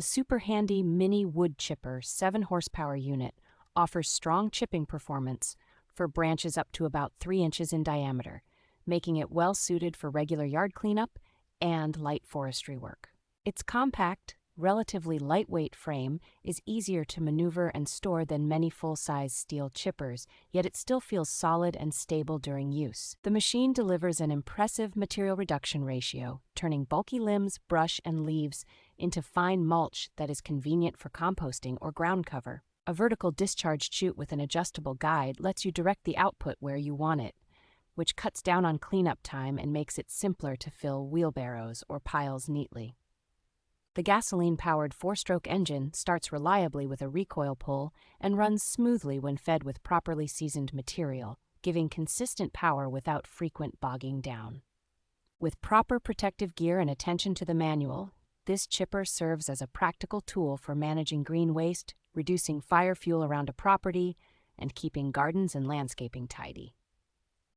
The SuperHandy Mini Wood Chipper 7 horsepower unit offers strong chipping performance for branches up to about 3 inches in diameter, making it well suited for regular yard cleanup and light forestry work. Its compact, relatively lightweight frame is easier to maneuver and store than many full-size steel chippers, yet it still feels solid and stable during use. The machine delivers an impressive material reduction ratio, turning bulky limbs, brush, and leaves into fine mulch that is convenient for composting or ground cover. A vertical discharge chute with an adjustable guide lets you direct the output where you want it, which cuts down on cleanup time and makes it simpler to fill wheelbarrows or piles neatly. The gasoline-powered 4-stroke engine starts reliably with a recoil pull and runs smoothly when fed with properly seasoned material, giving consistent power without frequent bogging down. With proper protective gear and attention to the manual, this chipper serves as a practical tool for managing green waste, reducing fire fuel around a property, and keeping gardens and landscaping tidy.